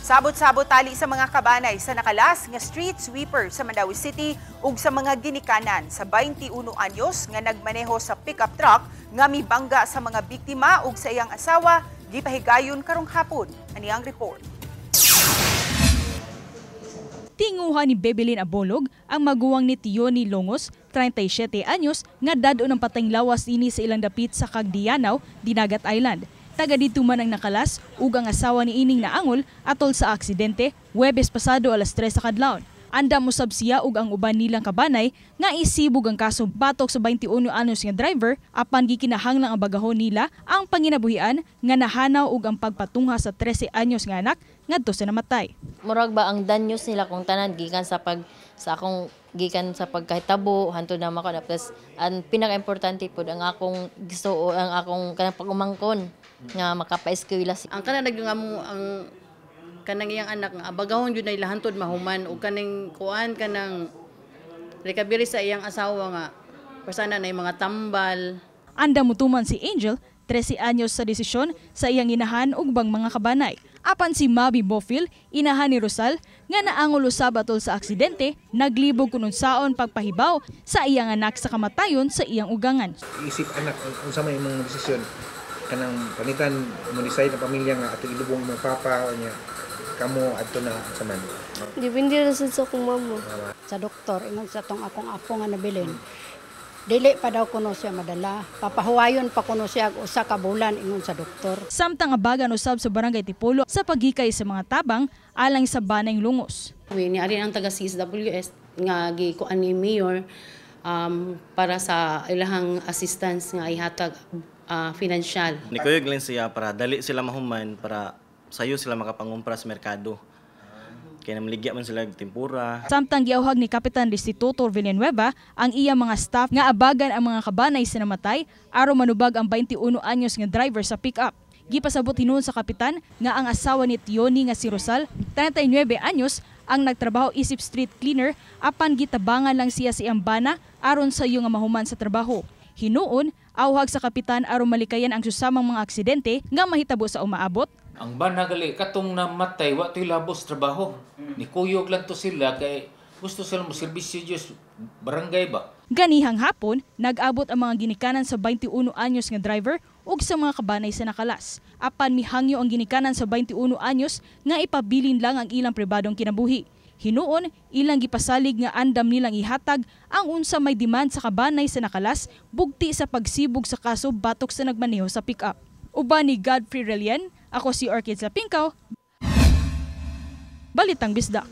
Sabot-sabot tali sa mga kabanay sa nakalas nga street sweeper sa Mandawi City ug sa mga ginikanan sa 21 anyos nga nagmaneho sa pickup truck nga mibangga sa mga biktima ug sa iyang asawa gipahigayon karong hapon. Ani ang report. Tinguhan ni Bebelin Abolog ang maguwang ni Tioni Longos, 37 anyos, nga dado ng patayng lawas ini sa ilang dapit sa Cagdianaw, Dinagat Island. Taga dito man ang nakalas ug ang asawa ni ining naangol atol sa aksidente Huwebes pasado alas 3 sa kadlawon. Andam usab siya ug ang uban nilang kabanay nga isibog ang kaso batok sa 21 anyos nga driver apan gikinahanglang ang bagahon nila ang panginabuhian nga nahanaw ug ang pagpatungha sa 13 anyos nga anak ngadto sa namatay. Murag ba ang danyos nila kung tanan gikan sa pagkahitabo hantod na mako plus ang pinaka-importante pud ang akong gusto ang akong kanang pag-umangkon nga makapa-eskwela. Ang kanang nagingamo ang kanang iyang anak nga bagahon jud na ilahantod mahuman ug kaning kuan kanang recovery sa iyang asawa nga persana na mga tambal. Anda mutuman si Angel, 13 anyos sa desisyon sa iyang inahan ug bang mga kabanay. Apan si Mabi Bofil, inahan ni Rosal, nga naangol usab atol sa aksidente, naglibog kun unsaon pagpahibaw sa iyang anak sa kamatayon sa iyang ugangan. Isip anak unsa may imong desisyon kanang panitan mo decide na pamilya nga ato ilubong mong papa o niya kamo adto na sa man. Depende ra sa akong mama. Sa doktor ingon sa tong akong apo nga nabilin. Dili pa daw kuno siya madala. Papahuwayon pa kuno siya usa ka bulan ingon sa doktor. Samtang abagan usab sa barangay Tipolo sa pagikay sa mga tabang alang sa banayng lungos. Ni ari ang taga CSWS nga gikuan ni mayor para sa ilahang assistance nga ihatag financial. Nikuyog lang siya para dali sila mahuman para sayo sila makapangumpra sa merkado. Kaya namaligya man sila tempura. Samtang giawhag ni Kapitan Restituto Villanueva ang iya mga staff nga abagan ang mga kabanay sa namatay aron manubag ang 21 anyos nga driver sa pick-up. Gipasabot hinuon sa kapitan nga ang asawa ni Tioni nga si Rosal, 39 anyos, ang nagtrabaho isip street cleaner apan gitabangan lang siya sa iyang bana aron sa iyo nga mahuman sa trabaho. Hinuon, awhag sa kapitan aron malikayan ang susamang mga aksidente nga mahitabo sa umaabot. Ang bana gali katong namatay wa to'y labos trabaho. Nikuyog lang to sila kay gusto sila mo serbisyo Diyos barangay ba. Ganihang hapon, nag-abot ang mga ginikanan sa 21 anyos nga driver ug sa mga kabanay sa nakalas. Apan mihangyo ang ginikanan sa 21 anyos nga ipabilin lang ang ilang pribadong kinabuhi. Hinuon, ilang gipasalig nga andam nilang ihatag ang unsa may demand sa kabanay sa nakalas bugti sa pagsibog sa kaso batok sa nagmaneho sa pick-up. Uban ni Godfrey Relian, ako si Orchid Lapinkaw, Balitang Bisdak.